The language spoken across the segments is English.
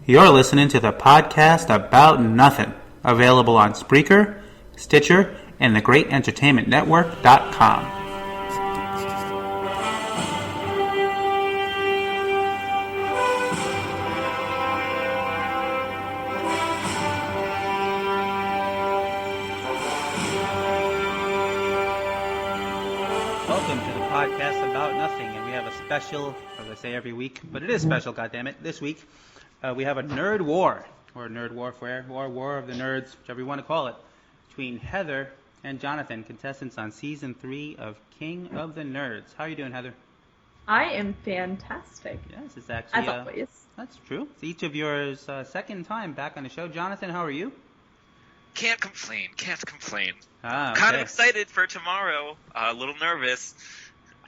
You're listening to the podcast About Nothing, available on Spreaker, Stitcher, and thegreatentertainmentnetwork.com. Welcome to the podcast About Nothing, and we have a special, as I say every week, but it is special, goddammit, this week. We have a nerd war, or nerd warfare, or war of the nerds, whichever you want to call it, between Heather and Jonathan, contestants on Season 3 of King of the Nerds. How are you doing, Heather? I am fantastic. Yes, it's actually... As always. That's true. It's each of yours second time back on the show. Jonathan, how are you? Can't complain. Okay. Kind of excited for tomorrow. A little nervous.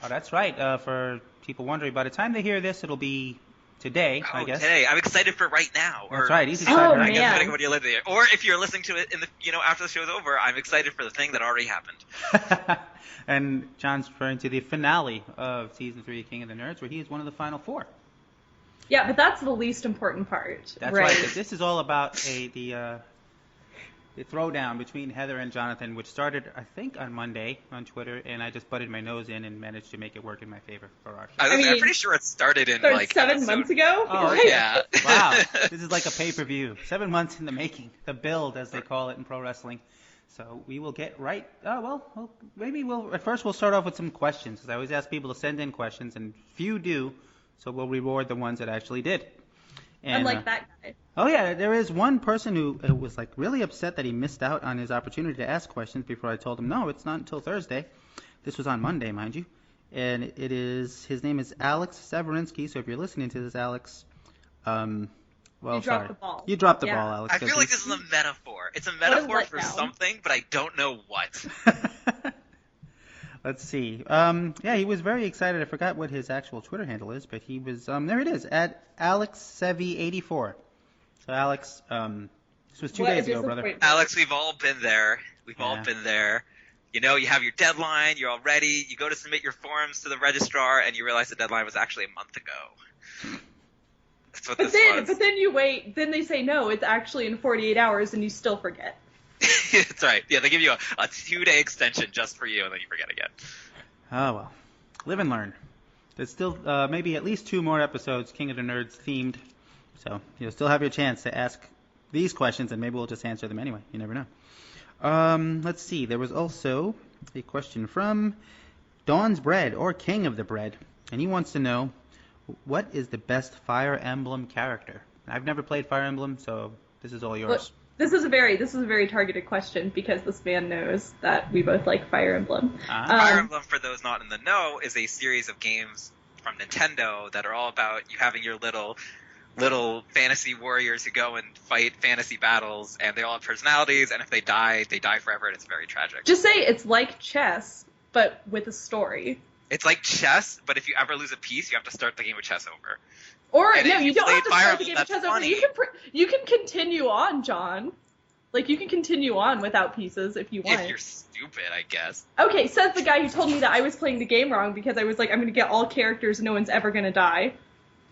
Oh, that's right. For people wondering, by the time they hear this, it'll be... today, I guess. Today. I'm excited for right now. That's right. He's excited excited. right now. Depending on when you live there. Or if you're listening to it in the after the show's over, I'm excited for the thing that already happened. And John's referring to the finale of Season 3 of King of the Nerds, where he is one of the final four. Yeah, but that's the least important part. That's right. But this is all about the throwdown between Heather and Jonathan, which started, I think, on Monday on Twitter, and I just butted my nose in and managed to make it work in my favor for our show. I'm pretty sure it started in like 7 months ago. Oh, yeah. Wow. This is like a pay-per-view. 7 months in the making. The build, as they call it in pro wrestling. So we will get right. Maybe at first we'll start off with some questions, because I always ask people to send in questions, and few do, so we'll reward the ones that actually did. And, Unlike that guy. Oh, yeah, there is one person who was like really upset that he missed out on his opportunity to ask questions before I told him, no, it's not until Thursday. This was on Monday, mind you. And his name is Alex Severinsky, so if you're listening to this, Alex, you dropped the ball. You dropped the ball, Alex. I feel like this is a metaphor. It's a metaphor for something, but I don't know what. Let's see. He was very excited. I forgot what his actual Twitter handle is, but he was, there it is, at AlexSevi84. So, Alex, this was 2 days ago, brother. Alex, we've all been there. We've all been there. You know, you have your deadline, you're all ready, you go to submit your forms to the registrar, and you realize the deadline was actually a month ago. That's what this was. But then you wait, then they say, no, it's actually in 48 hours, and you still forget. That's right. Yeah, they give you a 2-day extension just for you, and then you forget again. Oh, well. Live and learn. There's still maybe at least 2 more episodes King of the Nerds themed. So you'll still have your chance to ask these questions, and maybe we'll just answer them anyway. You never know. Let's see. There was also a question from Dawn's Bread, or King of the Bread. And he wants to know, what is the best Fire Emblem character? I've never played Fire Emblem, so this is all yours. Look, This is a very targeted question, because this man knows that we both like Fire Emblem. Fire Emblem, for those not in the know, is a series of games from Nintendo that are all about you having your little fantasy warriors who go and fight fantasy battles, and they all have personalities, and if they die forever, and it's very tragic. Just say it's like chess, but with a story. It's like chess, but if you ever lose a piece, you have to start the game with chess over. Or, and no, you don't have to start the game with with chess over. You can continue on, John. Like, you can continue on without pieces if you want. If you're stupid, I guess. Okay, says the guy who told me that I was playing the game wrong because I was like, I'm going to get all characters, no one's ever going to die.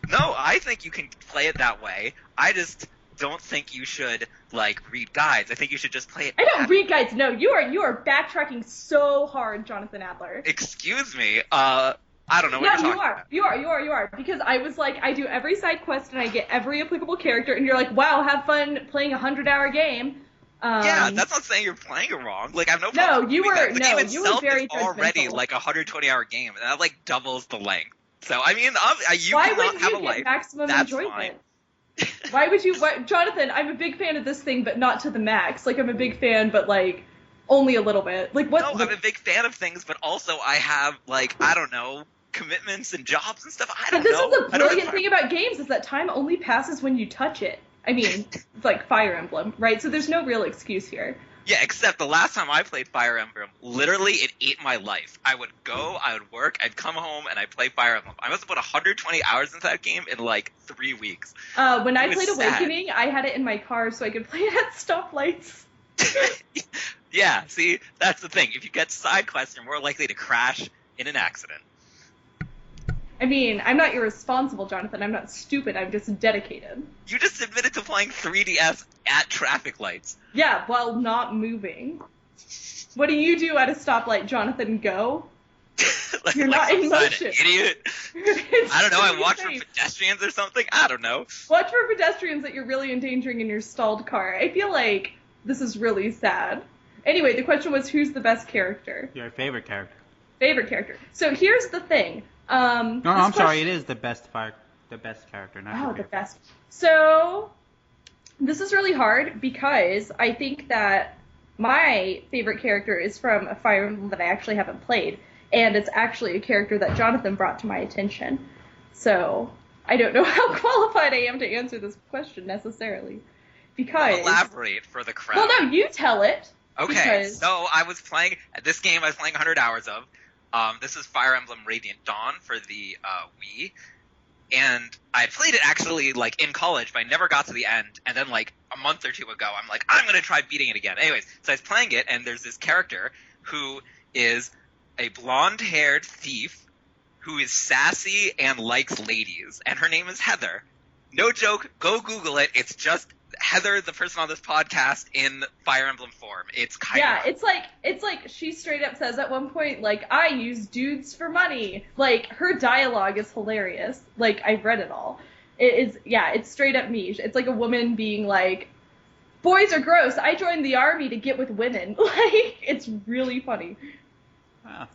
No, I think you can play it that way. I just don't think you should, read guides. I think you should just play it. I don't read guides. No, you are backtracking so hard, Jonathan Adler. Excuse me. I don't know what you're talking about. You are. Because I was like, I do every side quest and I get every applicable character, and you're like, wow, have fun playing a 100-hour game. Yeah, that's not saying you're playing it wrong. I have no problem. No, you were very is already a 120-hour game, and that doubles the length. So I mean, you Why cannot wouldn't have you a get life. maximum That's enjoyment? Fine. Why would you, Jonathan? I'm a big fan of this thing, but not to the max. I'm a big fan, but only a little bit. What? No, I'm a big fan of things, but also I have I don't know, commitments and jobs and stuff. I don't know. This is the brilliant thing about games, is that time only passes when you touch it. I mean, it's like Fire Emblem, right? So there's no real excuse here. Yeah, except the last time I played Fire Emblem, literally it ate my life. I would go, I would work, I'd come home, and I'd play Fire Emblem. I must have put 120 hours into that game in 3 weeks. When I played Awakening, I had it in my car so I could play it at stoplights. Yeah, see, that's the thing. If you get side quests, you're more likely to crash in an accident. I mean, I'm not irresponsible, Jonathan. I'm not stupid. I'm just dedicated. You just admitted to playing 3DS at traffic lights. Yeah, while not moving. What do you do at a stoplight, Jonathan? Go? You're not in motion. Idiot. I don't know. I watch for pedestrians or something. I don't know. Watch for pedestrians that you're really endangering in your stalled car. I feel like this is really sad. Anyway, the question was, who's the best character? Your favorite character. Favorite character. So here's the thing. No, I'm sorry. It is the best character, not your favorite. The best. So this is really hard because I think that my favorite character is from a Fire Emblem that I actually haven't played, and it's actually a character that Jonathan brought to my attention. So I don't know how qualified I am to answer this question necessarily. Because elaborate for the crowd. Well, no, you tell it. Okay, so I was playing this game. I was playing 100 hours of. This is Fire Emblem Radiant Dawn for the Wii, and I had played it actually like in college, but I never got to the end. And then like a month or two ago, I'm like, I'm gonna try beating it again. Anyways, so I was playing it, and there's this character who is a blonde-haired thief who is sassy and likes ladies, and her name is Heather. No joke. Go Google it. It's just Heather, the person on this podcast, in Fire Emblem form. It's kind of... Yeah, it's like she straight up says at one point, like, I use dudes for money. Like, her dialogue is hilarious. Like, I've read it all. It's straight up me. It's like a woman being like, boys are gross. I joined the army to get with women. Like, it's really funny. Wow.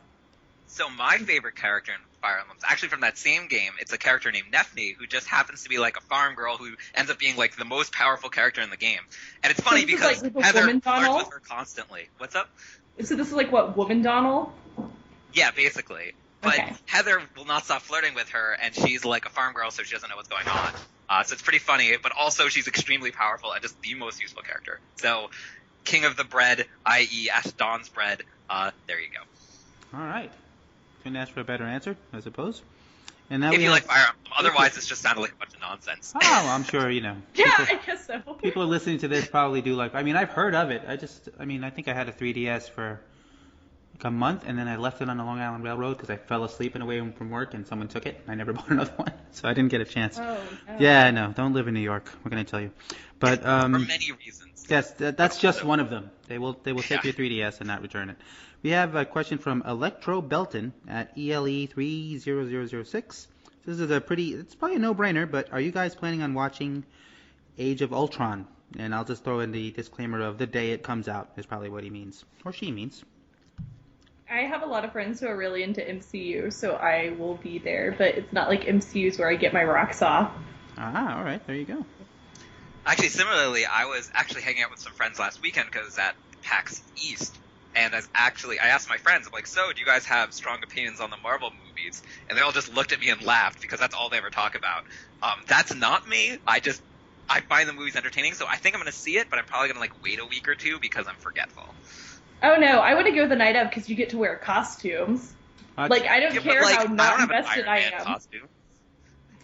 So my favorite character in Fire Emblem is actually from that same game. It's a character named Nefne, who just happens to be like a farm girl who ends up being like the most powerful character in the game. And it's funny because like Heather flirts with her constantly. What's up? So this is like what, Woman Donald? Yeah, basically. But Okay. Heather will not stop flirting with her, and she's like a farm girl, so she doesn't know what's going on. So it's pretty funny, but also she's extremely powerful and just the most useful character. So King of the Bread, i.e. Ash Dawn's bread, there you go. All right. Couldn't ask for a better answer, I suppose. And now If you like Fire Emblem. Otherwise, it's just sounded like a bunch of nonsense. Oh, I'm sure, you know. Yeah, I guess so. People listening to this probably do like, I mean, I've heard of it. I think I had a 3DS for like a month, and then I left it on the Long Island Railroad because I fell asleep on the way home from work, and someone took it. I never bought another one, so I didn't get a chance. Oh, no. Yeah, no, don't live in New York. What can I tell you? But For many reasons. yes, that's just one of them. They will take your 3DS and not return it. We have a question from Electro Belton at ELE30006. This is it's probably a no-brainer, but are you guys planning on watching Age of Ultron? And I'll just throw in the disclaimer of the day it comes out is probably what he means, or she means. I have a lot of friends who are really into MCU, so I will be there, but it's not like MCU's where I get my rocks off. Ah, all right, there you go. Actually, similarly, I was actually hanging out with some friends last weekend because I was at PAX East. And I asked my friends, I'm like, so do you guys have strong opinions on the Marvel movies? And they all just looked at me and laughed because that's all they ever talk about. That's not me. I find the movies entertaining, so I think I'm going to see it, but I'm probably going to like wait a week or two because I'm forgetful. Oh no, I want to go the night of because you get to wear costumes. Like, I don't care how not invested I am. Costume.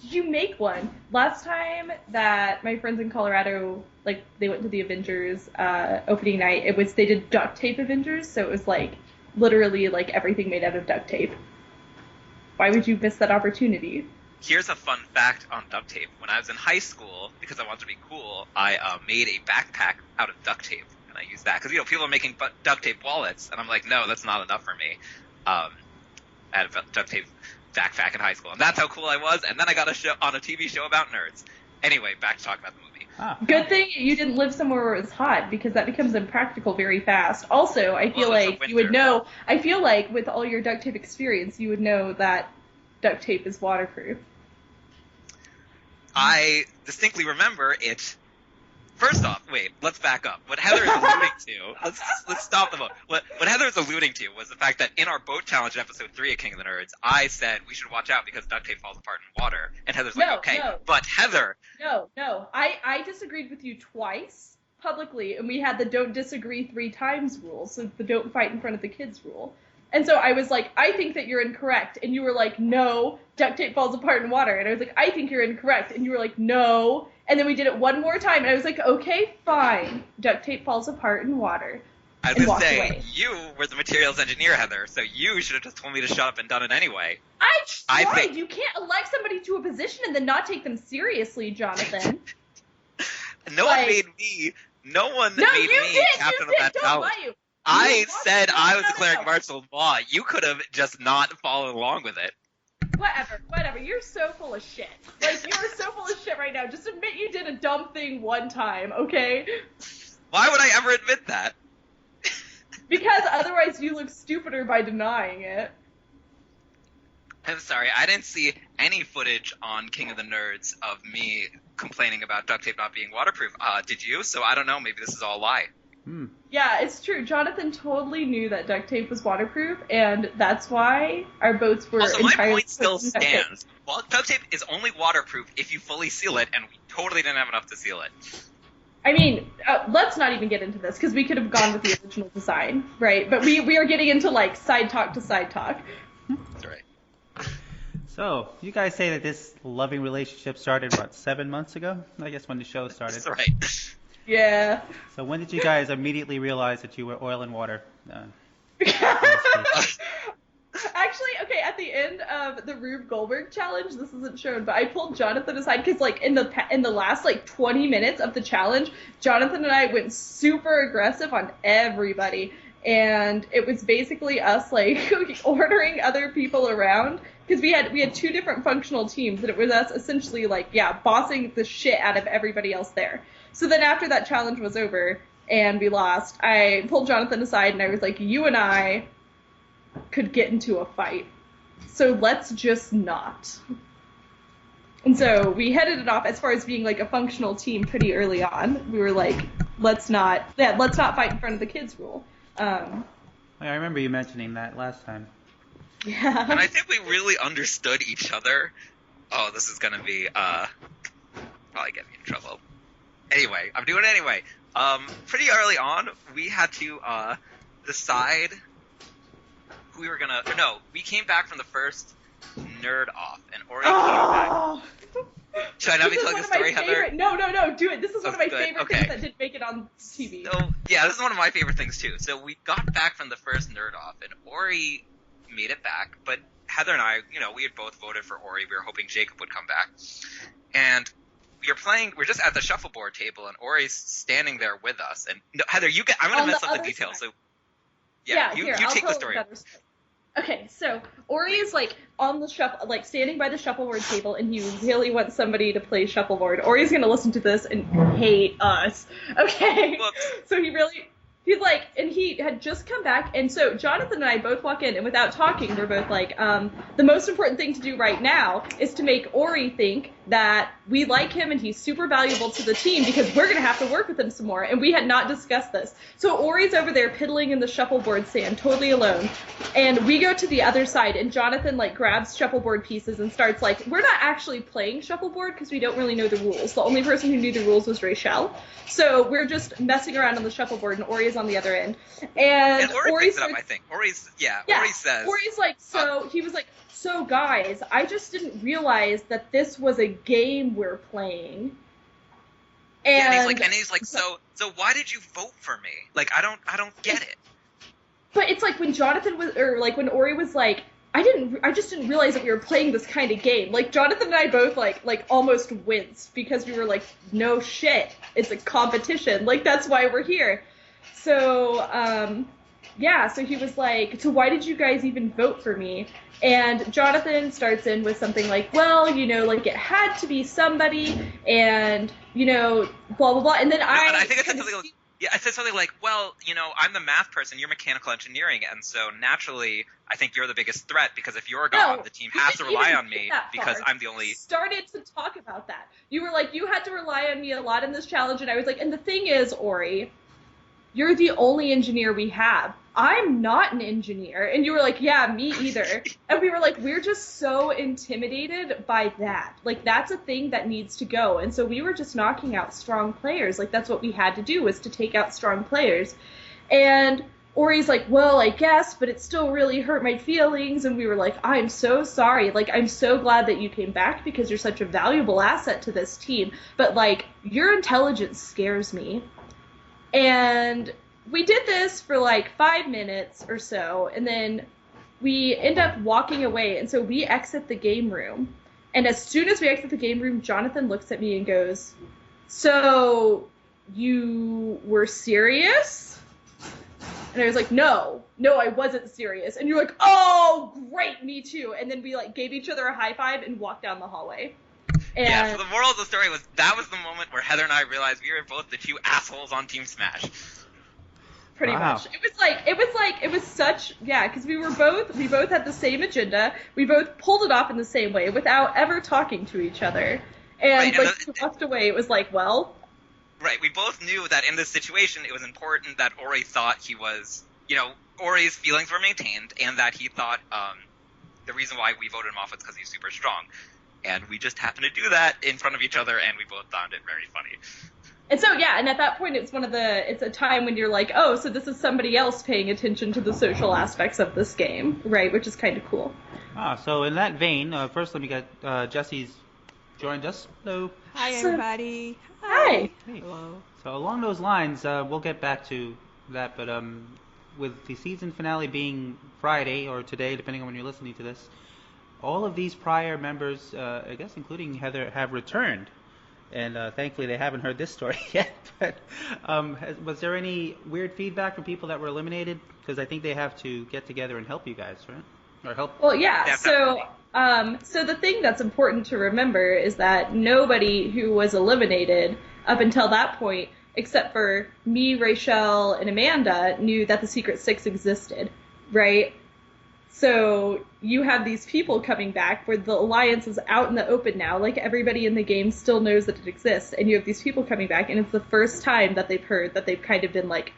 You make one. Last time that my friends in Colorado, like, they went to the Avengers opening night, they did duct tape Avengers, so it was like literally like everything made out of duct tape. Why would you miss that opportunity? Here's a fun fact on duct tape. When I was in high school, because I wanted to be cool, I made a backpack out of duct tape, and I used that because people are making duct tape wallets, and I'm like, no, that's not enough for me. I had a duct tape backpack in high school, and that's how cool I was. And then I got a show on a TV show about nerds. Anyway, back to talk about the movie. Good thing you didn't live somewhere where it was hot, because that becomes impractical very fast. Also, I feel like you would know. I feel like with all your duct tape experience, you would know that duct tape is waterproof. I distinctly remember it. First off, wait, let's back up. What Heather is alluding to, let's stop the boat. What Heather is alluding to was the fact that in our boat challenge in episode 3 of King of the Nerds, I said we should watch out because duct tape falls apart in water. And Heather's like, okay. No. But Heather... No. I disagreed with you twice publicly, and we had the don't disagree 3 times rule, so the don't fight in front of the kids rule. And so I was like, I think that you're incorrect. And you were like, no, duct tape falls apart in water. And I was like, I think you're incorrect. And you were like, no. And then we did it one more time. And I was like, okay, fine. Duct tape falls apart in water. I was and gonna walked say, away. you were the materials engineer, Heather, so you should have just told me to shut up and done it anyway. I tried. think- You can't elect somebody to a position and then not take them seriously, Jonathan. No one made me captain of that challenge. I said I was declaring martial law. You could have just not followed along with it. Whatever. You're so full of shit. Like, you are so full of shit right now. Just admit you did a dumb thing one time, okay? Why would I ever admit that? Because otherwise you look stupider by denying it. I'm sorry, I didn't see any footage on King of the Nerds of me complaining about duct tape not being waterproof. Did you? So I don't know, maybe this is all a lie. Yeah, it's true. Jonathan totally knew that duct tape was waterproof, and that's why our boats were Also, entirely... my point still stands. Well, duct tape is only waterproof if you fully seal it, and we totally didn't have enough to seal it. I mean, let's not even get into this, because we could have gone with the original design, right? But we are getting into, like, side talk to side talk. That's right. So, you guys say that this loving relationship started, 7 months ago? I guess when the show started. That's right. Yeah. So when did you guys immediately realize that you were oil and water? Actually, okay, at the end of the Rube Goldberg challenge, this isn't shown, but I pulled Jonathan aside because, like, in the last, like, 20 minutes of the challenge, Jonathan and I went super aggressive on everybody, and it was basically us, like, ordering other people around, because we had two different functional teams, and it was us essentially, like, yeah, bossing the shit out of everybody else there. So then after that challenge was over, and we lost, I pulled Jonathan aside, and I was like, you and I could get into a fight. So let's just not. And so we headed it off as far as being like a functional team pretty early on. We were like, let's not fight in front of the kids rule. I remember you mentioning that last time. Yeah. And I think we really understood each other. Oh, this is going to be probably get me in trouble. Anyway, I'm doing it anyway. Pretty early on, we had to decide who we were gonna. No, we came back from the first nerd off, and Ori came back. Should I not be telling the story, Heather? No, do it. This is one of my favorite Okay. things that didn't make it on TV. So yeah, this is one of my favorite things too. So we got back from the first nerd off, and Ori made it back, but Heather and I, we had both voted for Ori. We were hoping Jacob would come back, and we're just at the shuffleboard table, and Ori's standing there with us. And no, Heather, I'm gonna mess up the details. Side. So yeah, you take the story. Okay, so Ori is like on the standing by the shuffleboard table, and he really wants somebody to play shuffleboard. Ori's gonna listen to this and hate us. Okay, Whoops. So he's like, and he had just come back, and so Jonathan and I both walk in, and without talking, we're both like, the most important thing to do right now is to make Ori think that we like him and he's super valuable to the team because we're going to have to work with him some more, and we had not discussed this. So Ori's over there piddling in the shuffleboard sand, totally alone, and we go to the other side, and Jonathan, like, grabs shuffleboard pieces and starts, like, we're not actually playing shuffleboard because we don't really know the rules. The only person who knew the rules was Rachel. So we're just messing around on the shuffleboard, and Ori is on the other end. And Ori picks it up, I think. Ori says... Ori's like, he was like, so guys, I just didn't realize that this was a game we're playing. And he's like, so why did you vote for me? Like, I don't get it. But it's like when when Ori was like, I just didn't realize that we were playing this kind of game. Like, Jonathan and I both like almost winced because we were like, no shit, it's a competition. Like, that's why we're here. So, so he was like, so why did you guys even vote for me? And Jonathan starts in with something like, well, like, it had to be somebody, and, blah, blah, blah. And then I think I said something like, well, I'm the math person, you're mechanical engineering, and so naturally, I think you're the biggest threat, because if you're gone, the team has to rely on me, because I'm the only... Started to talk about that. You were like, you had to rely on me a lot in this challenge, and I was like, and the thing is, Ori, you're the only engineer we have. I'm not an engineer. And you were like, yeah, me either. And we were like, we're just so intimidated by that. Like, that's a thing that needs to go. And so we were just knocking out strong players. Like, that's what we had to do, was to take out strong players. And Ori's like, well, I guess, but it still really hurt my feelings. And we were like, I'm so sorry. Like, I'm so glad that you came back because you're such a valuable asset to this team. But, like, your intelligence scares me. And we did this for like 5 minutes or so, and then we end up walking away, and so we exit the game room. And as soon as we exit the game room, Jonathan looks at me and goes, "So, you were serious?" And I was like, no, I wasn't serious. And you're like, "Oh, great, me too." And then we like gave each other a high five and walked down the hallway. And yeah, so the moral of the story was that was the moment where Heather and I realized we were both the two assholes on Team Smash. Pretty much. It was such, because we both had the same agenda. We both pulled it off in the same way without ever talking to each other. And right, we walked away. It was like, well. Right, we both knew that in this situation it was important that Ori thought he was, Ori's feelings were maintained, and that he thought the reason why we voted him off was because he's super strong. And we just happened to do that in front of each other, and we both found it very funny. And so, and at that point, it's a time when you're like, oh, so this is somebody else paying attention to the social aspects of this game, right, which is kind of cool. So in that vein, first let me get Jesse's joined us. Hello. Hi, everybody. Hi. Hey. Hello. So along those lines, we'll get back to that, but with the season finale being Friday, or today, depending on when you're listening to this, all of these prior members, I guess including Heather, have returned. And thankfully they haven't heard this story yet. But was there any weird feedback from people that were eliminated? Because I think they have to get together and help you guys, right? Or help. Well, yeah. So the thing that's important to remember is that nobody who was eliminated up until that point, except for me, Rachel, and Amanda, knew that the Secret Six existed, right? So you have these people coming back where the alliance is out in the open now. Like, everybody in the game still knows that it exists. And you have these people coming back, and it's the first time that they've heard that they've kind of been, like,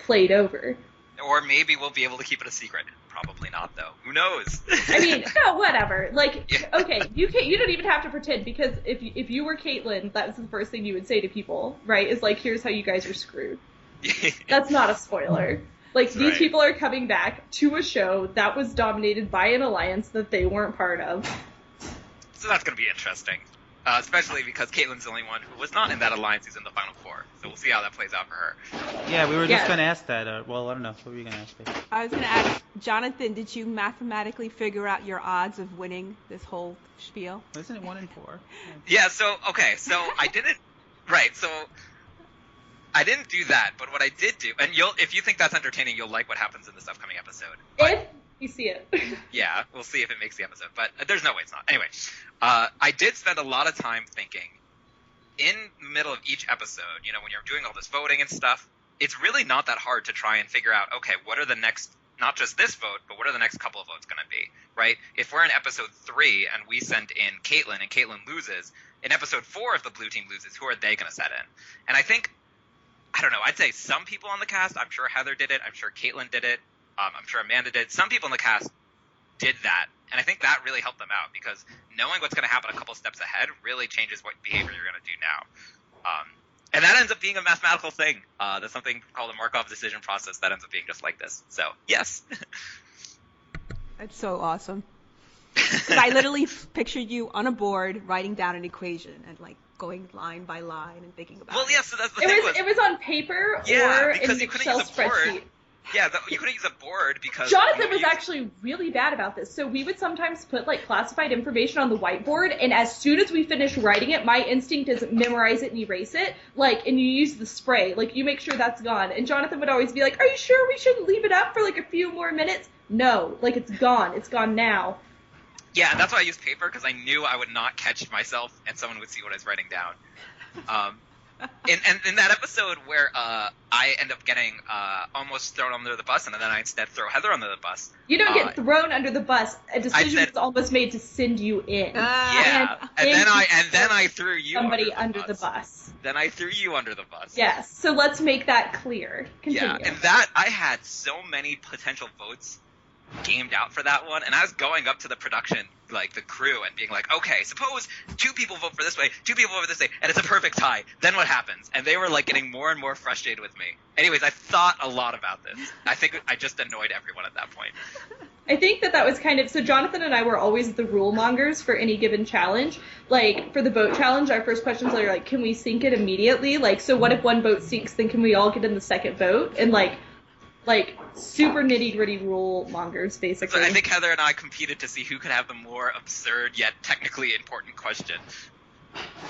played over. Or maybe we'll be able to keep it a secret. Probably not, though. Who knows? I mean, no, whatever. Like, okay, you don't even have to pretend, because if you were Caitlyn, that was the first thing you would say to people, right? Is like, here's how you guys are screwed. That's not a spoiler. Like, That's these right. people are coming back to a show that was dominated by an alliance that they weren't part of. So that's going to be interesting. Especially because Caitlyn's the only one who was not in that alliance who's in the Final Four. So we'll see how that plays out for her. Yeah, we were just going to ask that. Well, I don't know. What were you going to ask? Dave? I was going to ask, Jonathan, did you mathematically figure out your odds of winning this whole spiel? Isn't it 1 in 4? Yeah, so I didn't, right, so I didn't do that, but what I did do, and if you think that's entertaining, you'll like what happens in this upcoming episode. But, If you see it. yeah, we'll see if it makes the episode, but there's no way it's not. Anyway, I did spend a lot of time thinking, in the middle of each episode, when you're doing all this voting and stuff, it's really not that hard to try and figure out, okay, what are the next, not just this vote, but what are the next couple of votes going to be, right? If we're in episode 3 and we send in Caitlyn and Caitlyn loses, in episode 4 if the blue team loses, who are they going to set in? And I think, I don't know, I'd say some people on the cast, I'm sure Heather did it, I'm sure Caitlyn did it, I'm sure Amanda did, some people in the cast did that, and I think that really helped them out, because knowing what's going to happen a couple steps ahead really changes what behavior you're going to do now. And that ends up being a mathematical thing. There's something called a Markov decision process that ends up being just like this. So, yes. That's so awesome. 'Cause I literally pictured you on a board writing down an equation and, like, going line by line and thinking about Well, it. yeah, so that's the thing. It was on paper or in an you couldn't Excel use a board. spreadsheet. Yeah, you couldn't use a board because... Jonathan was actually really bad about this. So we would sometimes put, like, classified information on the whiteboard, and as soon as we finish writing it, my instinct is memorize it and erase it, like, and you use the spray. Like, you make sure that's gone. And Jonathan would always be like, are you sure we shouldn't leave it up for, like, a few more minutes? No. Like, it's gone. It's gone now. Yeah, and that's why I used paper, because I knew I would not catch myself and someone would see what I was writing down. In that episode where I end up getting almost thrown under the bus, and then I instead throw Heather under the bus. You don't get thrown under the bus. A decision was almost made to send you in. Yeah, and then I threw you somebody under the bus. Then I threw you under the bus. Yes, so let's make that clear. Continue. Yeah, and that I had so many potential votes gamed out for that one, and I was going up to the production, like the crew, and being like, okay, suppose 2 people vote for this way, 2 people vote for this way, and it's a perfect tie, then what happens? And they were like getting more and more frustrated with me. Anyways, I thought a lot about this. I think I just annoyed everyone at that point. I think that was kind of, so Jonathan and I were always the rule mongers for any given challenge. Like, for the boat challenge, our first questions are like, can we sink it immediately? Like, so what if one boat sinks, then can we all get in the second boat? And like super nitty-gritty rule mongers, basically. So I think Heather and I competed to see who could have the more absurd yet technically important question.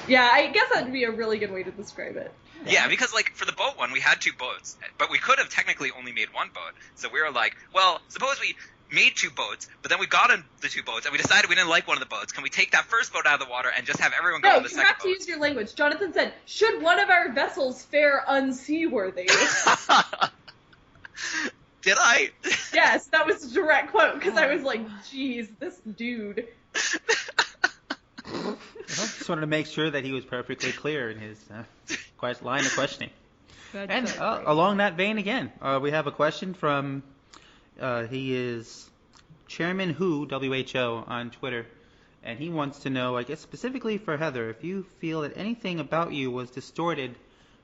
Yeah, I guess that would be a really good way to describe it. Yeah, because, like, for the boat one, we had 2 boats, but we could have technically only made 1 boat. So we were like, well, suppose we made 2 boats, but then we got in the 2 boats, and we decided we didn't like one of the boats. Can we take that first boat out of the water and just have everyone go on the second boat? No, you have to use your language. Jonathan said, should one of our vessels fare unseaworthy? Did I? Yes, that was a direct quote, because I was like, geez, this dude. Well, just wanted to make sure that he was perfectly clear in his line of questioning. And along that vein again, we have a question from, he is Chairman WHO on Twitter, and he wants to know, I guess specifically for Heather, if you feel that anything about you was distorted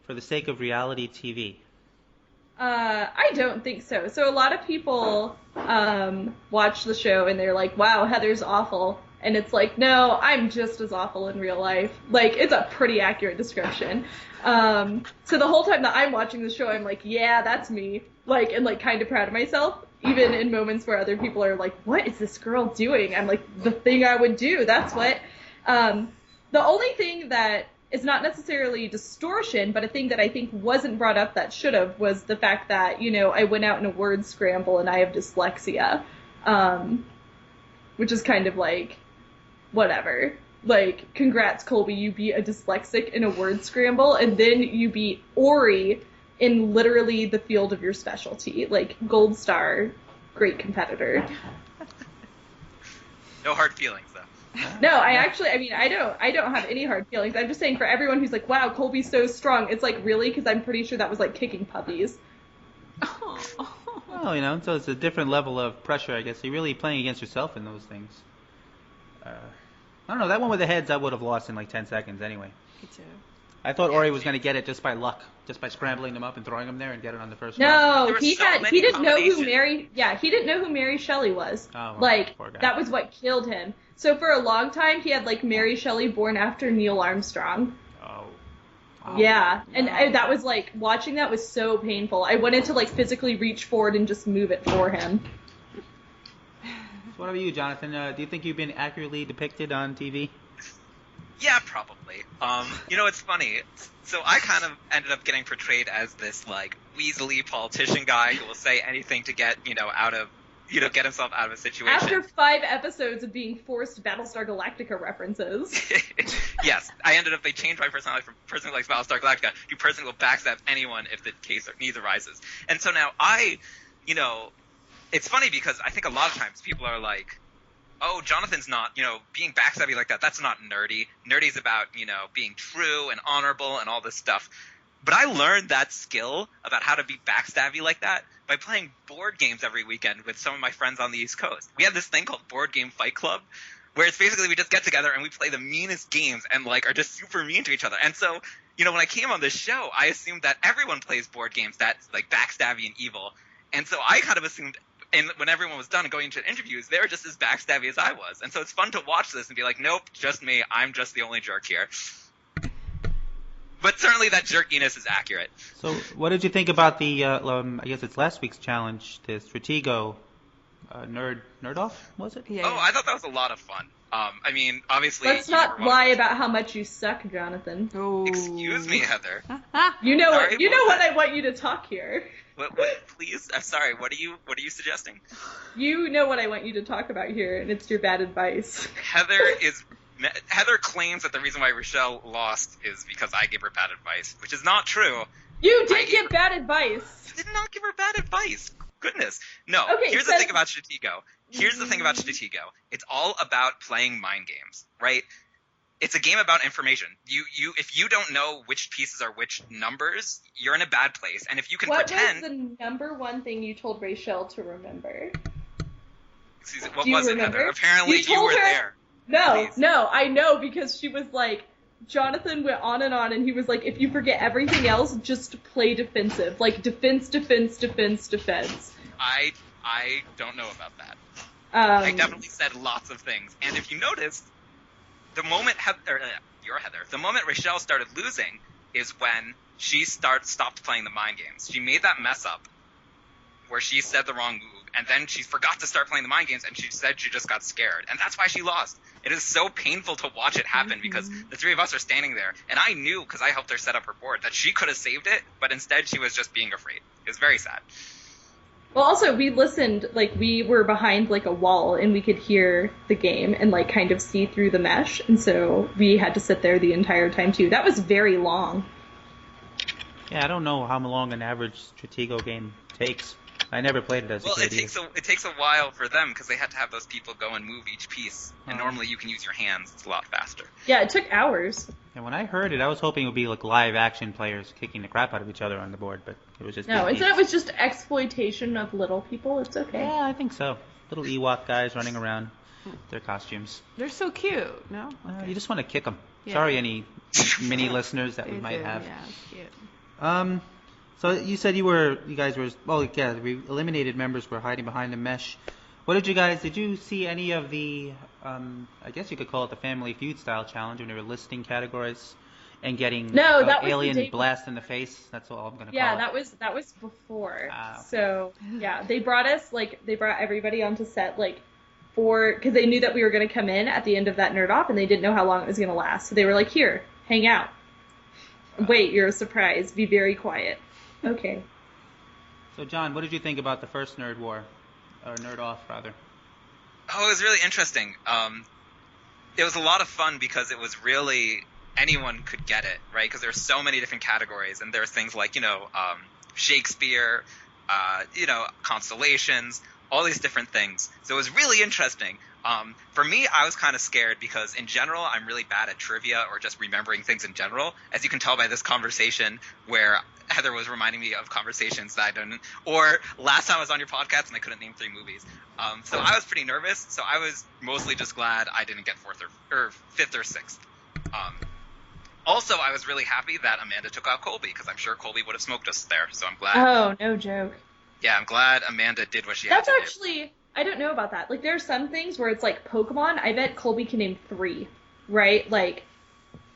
for the sake of reality TV. I don't think so. So a lot of people watch the show and they're like, wow, Heather's awful. And it's like, no, I'm just as awful in real life. Like, it's a pretty accurate description. So the whole time that I'm watching the show, I'm like, yeah, that's me. Like, and like kind of proud of myself. Even in moments where other people are like, what is this girl doing? I'm like, the thing I would do. That's what. The only thing that is not necessarily distortion, but a thing that I think wasn't brought up that should have was the fact that, you know, I went out in a word scramble and I have dyslexia. Which is kind of like, whatever. Like, congrats, Colby, you beat a dyslexic in a word scramble, and then you beat Ori in literally the field of your specialty. Like, gold star, great competitor. No hard feelings, though. No, I don't have any hard feelings. I'm just saying for everyone who's like, wow, Colby's so strong, it's like, really? Because I'm pretty sure that was like kicking puppies. Well, you know, so it's a different level of pressure, I guess. You're really playing against yourself in those things. I don't know, that one with the heads I would have lost in like 10 seconds anyway. Me too. I thought Ori was going to get it just by luck, just by scrambling them up and throwing them there and get it on the first No, try. he didn't know who Mary Shelley was. Oh, well, like, poor guy. that was what killed him. So for a long time, he had like Mary Shelley born after Neil Armstrong. Oh. Yeah, and that was like, watching that was so painful. I wanted to like physically reach forward and just move it for him. So what about you, Jonathan? Do you think you've been accurately depicted on TV? Yeah, probably. You know, it's funny. So I kind of ended up getting portrayed as this, like, weaselly politician guy who will say anything to get, get himself out of a situation. After 5 episodes of being forced Battlestar Galactica references. Yes, they changed my personality from person who likes Battlestar Galactica to person who will backstab anyone if the case or needs arises. And so now it's funny because I think a lot of times people are like, oh, Jonathan's not, being backstabby like that, that's not nerdy. Nerdy's about, being true and honorable and all this stuff. But I learned that skill about how to be backstabby like that by playing board games every weekend with some of my friends on the East Coast. We have this thing called Board Game Fight Club, where it's basically we just get together and we play the meanest games and, like, are just super mean to each other. And so, when I came on this show, I assumed that everyone plays board games that's, like, backstabby and evil. And so I kind of assumed, and when everyone was done and going into interviews, they were just as backstabby as I was. And so it's fun to watch this and be like, nope, just me. I'm just the only jerk here. But certainly that jerkiness is accurate. So what did you think about the, I guess it's last week's challenge, the Stratego Nerd-Off, was it? Yeah. Oh, I thought that was a lot of fun. I mean, obviously... Let's not lie about how much you suck, Jonathan. Oh. Excuse me, Heather. You know Sorry, what I want you to talk here. What, please? I'm sorry, what are you suggesting? You know what I want you to talk about here, and it's your bad advice. Heather claims that the reason why Rochelle lost is because I gave her bad advice, which is not true. You did give bad advice. I did not give her bad advice. Goodness. No, Okay, here's the thing about Stratego. It's all about playing mind games, right? It's a game about information. If you don't know which pieces are which numbers, you're in a bad place. And if you can pretend... What was the number one thing you told Rachel to remember? Excuse me, what was it, Heather? Apparently you were there. No, I know, because she was like, Jonathan went on, and he was like, if you forget everything else, just play defensive. Like, defense. I don't know about that. I definitely said lots of things. And if you noticed, the moment the moment Rachelle started losing is when she stopped playing the mind games. She made that mess up where she said the wrong move, and then she forgot to start playing the mind games, and she said she just got scared. And that's why she lost. It is so painful to watch it happen because the three of us are standing there, and I knew, because I helped her set up her board, that she could have saved it, but instead she was just being afraid. It was very sad. Well, also, we listened, like, we were behind, like, a wall, and we could hear the game and, like, kind of see through the mesh, and so we had to sit there the entire time, too. That was very long. Yeah, I don't know how long an average Stratego game takes. I never played it as a kid. It takes a while for them because they had to have those people go and move each piece. And normally you can use your hands. It's a lot faster. Yeah, it took hours. And when I heard it, I was hoping it would be like live action players kicking the crap out of each other on the board, but it was just... No, instead it was just exploitation of little people. It's okay. Yeah, I think so. Little Ewok guys running around their costumes. They're so cute, no? Okay. You just want to kick them. Yeah. Sorry, any mini listeners that we might have. Yeah, it's cute. So you said we eliminated members were hiding behind the mesh. What did you see any of the, I guess you could call it the Family Feud style challenge when they were listing categories and getting alien blast in the face? That's all I'm going to call it. Yeah, that was before. So, yeah, they brought everybody onto set, like, because they knew that we were going to come in at the end of that nerd off and they didn't know how long it was going to last. So they were like, here, hang out. Wait, you're a surprise. Be very quiet. Okay. So, John, what did you think about the first Nerd War? Or Nerd Off, rather? Oh, it was really interesting. It was a lot of fun because it was really... anyone could get it, right? Because there's so many different categories, and there's things like, Shakespeare, constellations, all these different things. So it was really interesting. For me, I was kind of scared because in general, I'm really bad at trivia or just remembering things in general. As you can tell by this conversation where Heather was reminding me of conversations that I didn't, or last time I was on your podcast and I couldn't name 3 movies. So I was pretty nervous. So I was mostly just glad I didn't get 4th or 5th or 6th. Also, I was really happy that Amanda took out Colby because I'm sure Colby would have smoked us there. So I'm glad. Oh, no joke. Yeah, I'm glad Amanda did what she had to do. That's actually... I don't know about that. Like, there are some things where it's like Pokemon. I bet Colby can name 3, right? Like...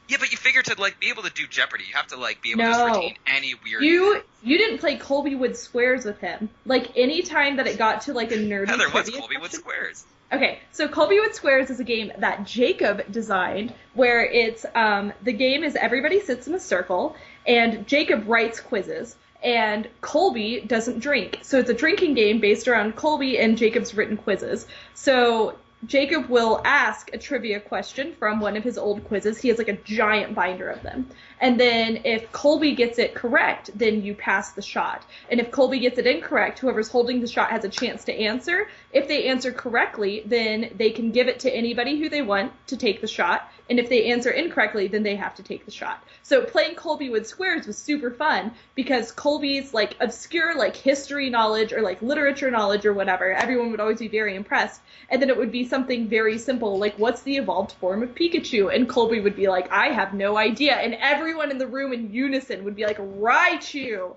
Yeah, but you figure to, be able to do Jeopardy, you have to, be able to just retain any weird... You didn't play Colbywood Squares with him. Like, any time that it got to, a nerdy Heather, what's trivia Colbywood question? Squares? Okay, so Colbywood Squares is a game that Jacob designed, where it's, the game is everybody sits in a circle, and Jacob writes quizzes. And Colby doesn't drink. So it's a drinking game based around Colby and Jacob's written quizzes. So Jacob will ask a trivia question from one of his old quizzes. He has a giant binder of them. And then if Colby gets it correct, then you pass the shot. And if Colby gets it incorrect, whoever's holding the shot has a chance to answer. If they answer correctly, then they can give it to anybody who they want to take the shot. And if they answer incorrectly, then they have to take the shot. So playing Colbywood Squares was super fun because Colby's obscure history knowledge or literature knowledge or whatever, everyone would always be very impressed. And then it would be something very simple like, what's the evolved form of Pikachu? And Colby would be like, I have no idea. And everyone in the room in unison would be like, Raichu.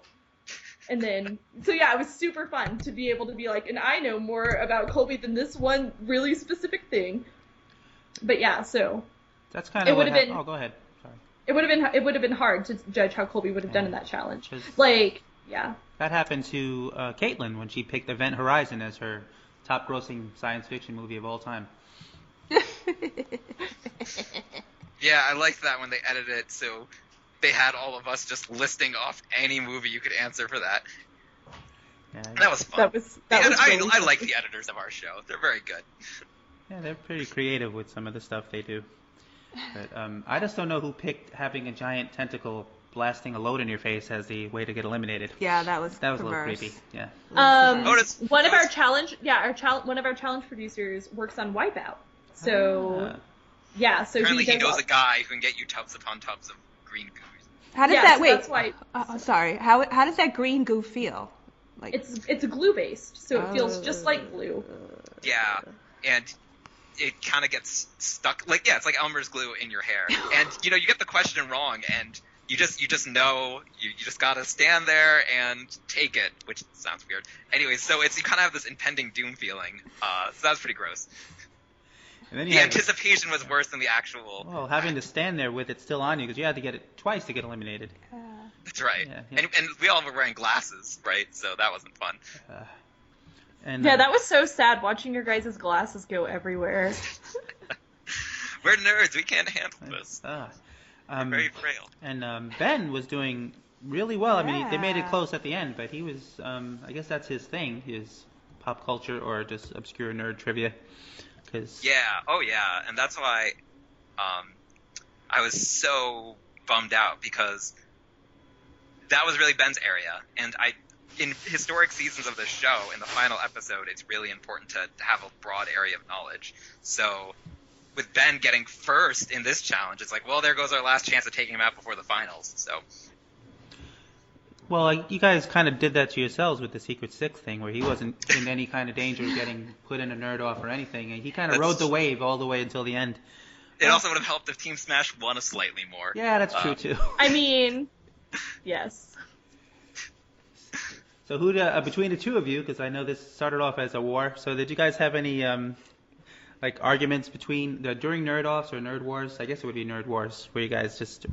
And then, so yeah, it was super fun to be able to be like, and I know more about Colby than this one really specific thing. But yeah, so... That's kind of Oh, go ahead. Sorry. It would have been hard to judge how Colby would have done in that challenge. Yeah. That happened to Caitlin when she picked Event Horizon as her top-grossing science fiction movie of all time. Yeah, I liked that when they edited it, so they had all of us just listing off any movie you could answer for that. Yeah, that was fun. I like the editors of our show. They're very good. Yeah, they're pretty creative with some of the stuff they do. But I just don't know who picked having a giant tentacle blasting a load in your face as the way to get eliminated. Yeah, that was a little creepy. Yeah. One of our challenge producers works on Wipeout. So so apparently he knows a guy who can get you tubs upon tubs of green goo. How does that? Wait. That's why. Sorry. How does that green goo feel? It's glue based, so it feels just like glue. Yeah, and it kind of gets stuck. It's like Elmer's glue in your hair. And, you get the question wrong, and you just know you just gotta stand there and take it, which sounds weird. Anyways, so you kind of have this impending doom feeling. So that was pretty gross. And then The anticipation was worse than the actual. Well, having to stand there with it still on you because you had to get it twice to get eliminated. That's right. Yeah. And we all were wearing glasses, right? So that wasn't fun. Yeah, that was so sad watching your guys' glasses go everywhere. We're nerds. We can't handle this. We're very frail. And Ben was doing really well. I mean, they made it Yeah. close at the end, but he was, I guess that's his thing, his pop culture or just obscure nerd trivia. Yeah, oh yeah, and that's why I was so bummed out, because that was really Ben's area, and in historic seasons of the show, in the final episode, it's really important to have a broad area of knowledge. So with Ben getting first in this challenge, it's like, well, there goes our last chance of taking him out before the finals. So. Well, you guys kind of did that to yourselves with the Secret Six thing, where he wasn't in any kind of danger of getting put in a nerd off or anything, and he kind of rode the wave all the way until the end. It also would have helped if Team Smash won slightly more. Yeah, that's true too. I mean, yes. So who between the two of you, because I know this started off as a war, so did you guys have any like arguments during nerd offs or nerd wars? I guess it would be nerd wars, where you guys just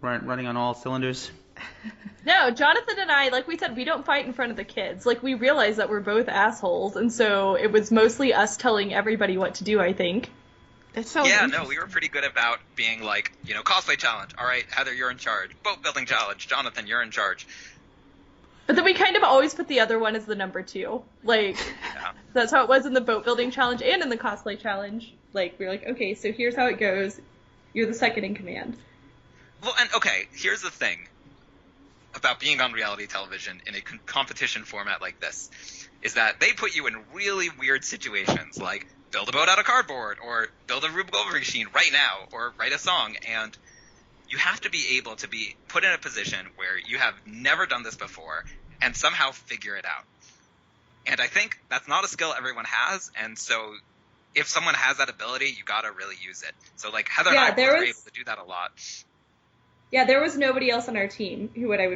weren't running on all cylinders. No, Jonathan and I, like we said, we don't fight in front of the kids. Like, we realize that we're both assholes, and so it was mostly us telling everybody what to do, I think. It's so Yeah, no, we were pretty good about being like, cosplay challenge. All right, Heather, you're in charge. Boat building challenge. Jonathan, you're in charge. But then we kind of always put the other one as the number 2. Like, That's how it was in the boat building challenge and in the cosplay challenge. Like, we were like, okay, so here's how it goes. You're the second in command. Well, and okay, here's the thing about being on reality television in a competition format like this, is that they put you in really weird situations, like build a boat out of cardboard, or build a Rube Goldberg machine right now, or write a song, and you have to be able to be put in a position where you have never done this before and somehow figure it out. And I think that's not a skill everyone has, and so if someone has that ability, you gotta really use it. So like Heather and I both were able to do that a lot. Yeah, there was nobody else on our team who I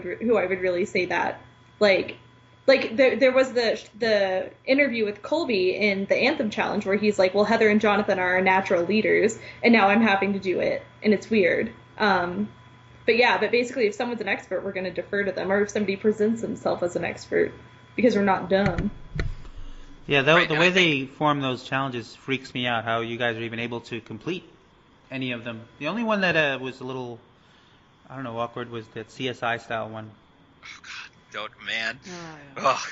would really say that. Like there was the interview with Colby in the Anthem challenge where he's like, well, Heather and Jonathan are our natural leaders, and now I'm having to do it, and it's weird. But basically, if someone's an expert, we're going to defer to them, or if somebody presents himself as an expert, because we're not dumb. Yeah, the way they form those challenges freaks me out, how you guys are even able to complete any of them. The only one that was a little, I don't know, awkward was that CSI style one. Oh God, man. Oh, yeah. Ugh.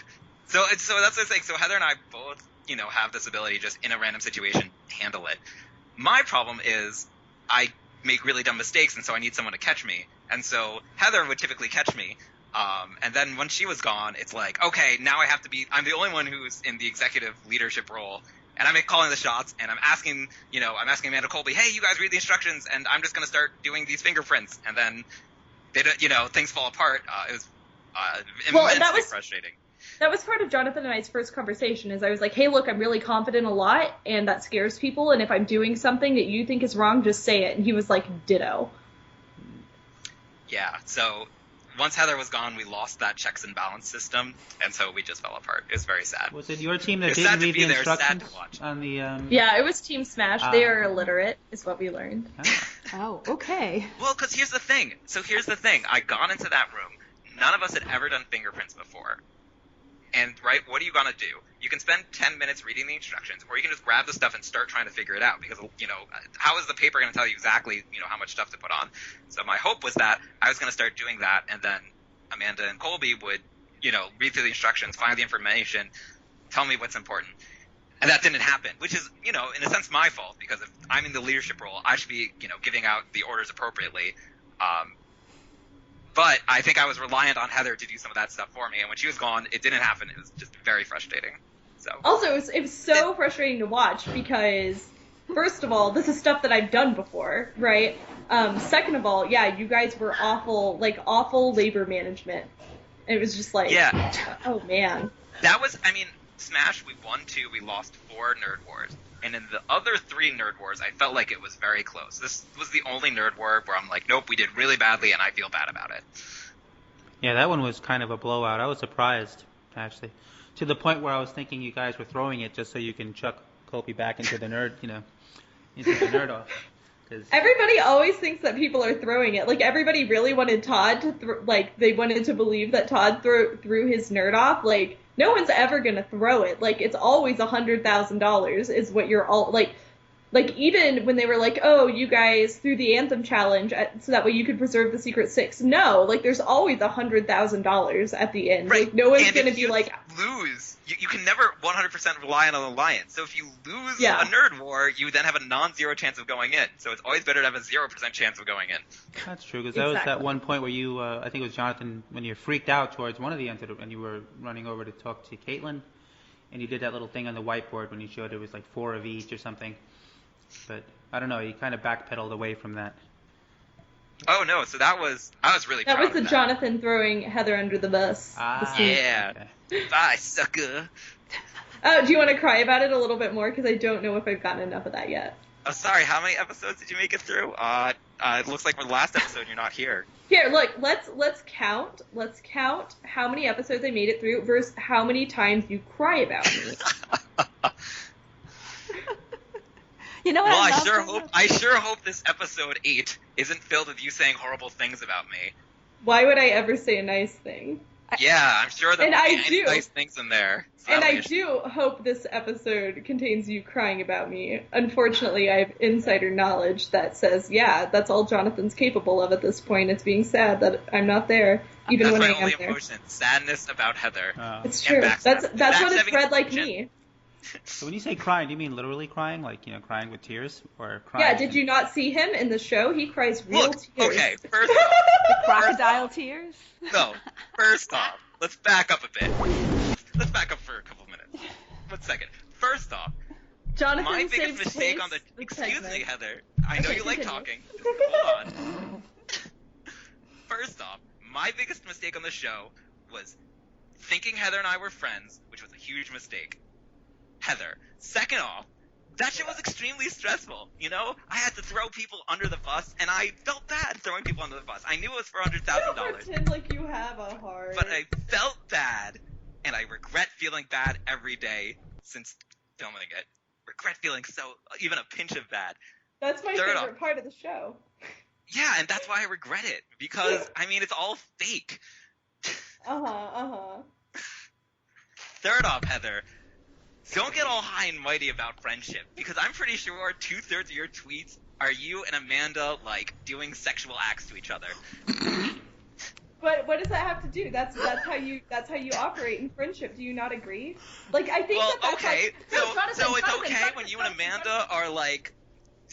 So that's what I'm saying. So Heather and I both, have this ability just in a random situation handle it. My problem is I make really dumb mistakes, and so I need someone to catch me. And so Heather would typically catch me. And then when she was gone, it's like, okay, now I'm the only one who's in the executive leadership role. And I'm calling the shots, and I'm asking Amanda Colby, hey, you guys read the instructions, and I'm just going to start doing these fingerprints. And then, things fall apart. It was immensely frustrating. That was part of Jonathan and I's first conversation, is I was like, hey, look, I'm really confident a lot, and that scares people, and if I'm doing something that you think is wrong, just say it. And he was like, ditto. Yeah, so once Heather was gone, we lost that checks and balance system, and so we just fell apart. It was very sad. Was it your team that didn't read the instructions on the... Yeah, it was Team Smash. They are illiterate, is what we learned. Oh, okay. Well, because here's the thing. I got into that room. None of us had ever done fingerprints before. And, right, what are you going to do? You can spend 10 minutes reading the instructions, or you can just grab the stuff and start trying to figure it out, because, how is the paper going to tell you exactly, how much stuff to put on? So my hope was that I was going to start doing that, and then Amanda and Colby would, read through the instructions, find the information, tell me what's important. And that didn't happen, which is, in a sense my fault, because if I'm in the leadership role, I should be, giving out the orders appropriately. But I think I was reliant on Heather to do some of that stuff for me, and when she was gone, it didn't happen. It was just very frustrating. So also, it was so frustrating to watch, because first of all, this is stuff that I've done before, right? Second of all, yeah, you guys were awful labor management. And it was just like, oh man. That was, Smash, we won 2, we lost 4 Nerd Wars. And in the other 3 Nerd Wars, I felt like it was very close. This was the only Nerd War where I'm like, nope, we did really badly, and I feel bad about it. Yeah, that one was kind of a blowout. I was surprised, actually, to the point where I was thinking you guys were throwing it just so you can chuck Colby back into the nerd, into the nerd off. Everybody always thinks that people are throwing it. Like, everybody really wanted Todd to, they wanted to believe that Todd threw his nerd off. Like, no one's ever gonna throw it. Like, it's always $100,000 is what you're all, like, even when they were like, oh, you guys threw the Anthem challenge so that way you could preserve the Secret Six. No, like, there's always $100,000 at the end. Right. Like, no one's and gonna if be you like, lose. You can never 100% rely on an alliance. So if you lose Yeah. a Nerd War, you then have a non-zero chance of going in. So it's always better to have a 0% chance of going in. That's true, because that was that one point where you, I think it was Jonathan, when you freaked out towards one of the entities, and you were running over to talk to Caitlin, and you did that little thing on the whiteboard when you showed it was like 4 of each or something. But I don't know, you kind of backpedaled away from that. Oh no, so I was really that proud was the of that. Jonathan throwing Heather under the bus. The scene. Yeah. Okay. Bye, sucker. Oh, do you want to cry about it a little bit more? Because I don't know if I've gotten enough of that yet. Oh, sorry, how many episodes did you make it through? It looks like for the last episode you're not here. Here, look, let's count. Let's count how many episodes I made it through versus how many times you cry about me. You know what? Well, I sure hope this episode 8 isn't filled with you saying horrible things about me. Why would I ever say a nice thing? Yeah, I'm sure there And will be I any do. nice things in there. So And that'll I be do hope this episode contains you crying about me. Unfortunately, I have insider knowledge that says, yeah, that's all Jonathan's capable of at this point. It's being sad that I'm not there, even That's when my I am only there. emotion. Sadness about Heather. It's And true. That's backstabbing. what it's Backstabbing read like emotion. me. So when you say crying, do you mean literally crying, like, crying with tears, or crying? Yeah, did you not see him in the show? He cries real Look, tears. okay, first off, Crocodile tears? no, first off, let's back up a bit. Let's back up for a couple minutes. 1 second. First off, Jonathan my biggest saved mistake face on the... this Excuse segment. me, Heather. I know Okay, you like continue. talking. Just hold on. First off, my biggest mistake on the show was thinking Heather and I were friends, which was a huge mistake. Heather. Second off, that shit was extremely stressful, I had to throw people under the bus, and I felt bad throwing people under the bus. I knew it was for Don't $100,000, pretend like you have a heart. but I felt bad, and I regret feeling bad every day since filming it. Regret feeling even a pinch of bad. That's my Third favorite off. part of the show. Yeah, and that's why I regret it, because, it's all fake. Third off, Heather, don't get all high and mighty about friendship, because I'm pretty sure 2/3 of your tweets are you and Amanda, doing sexual acts to each other. But what does that have to do? That's how you operate in friendship. Do you not agree? I think Well, that's okay, No, so it's Jonathan, okay when you and Jonathan, Amanda are,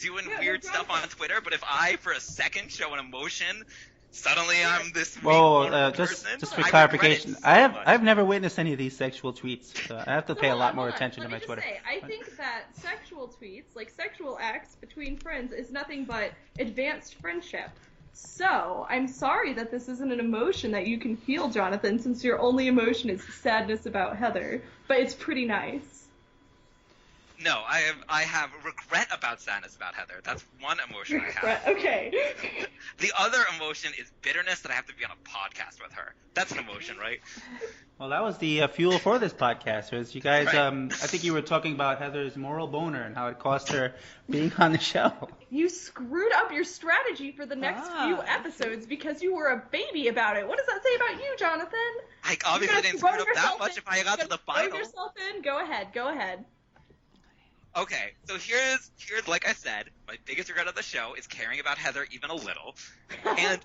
doing Yeah, weird no, stuff Jonathan. on Twitter, but if I, for a second, show an emotion, suddenly I'm this weak, Whoa, vulnerable just person? for I regret clarification, it so much. I've never witnessed any of these sexual tweets, so I have to pay a Hold lot on, more hold on. attention to Let my me Twitter. just say, I think that sexual tweets, sexual acts between friends, is nothing but advanced friendship. So, I'm sorry that this isn't an emotion that you can feel, Jonathan, since your only emotion is sadness about Heather. But it's pretty nice. No, I have regret about sadness about Heather. That's one emotion I have. Right, okay. The other emotion is bitterness that I have to be on a podcast with her. That's an emotion, right? Well, that was the fuel for this podcast. Was you guys? Right. I think you were talking about Heather's moral boner and how it cost her being on the show. You screwed up your strategy for the next few episodes because you were a baby about it. What does that say about you, Jonathan? I obviously didn't screw it up that much if I got to the Throw final. yourself in. Go ahead. Okay, so here's like I said, my biggest regret of the show is caring about Heather even a little. And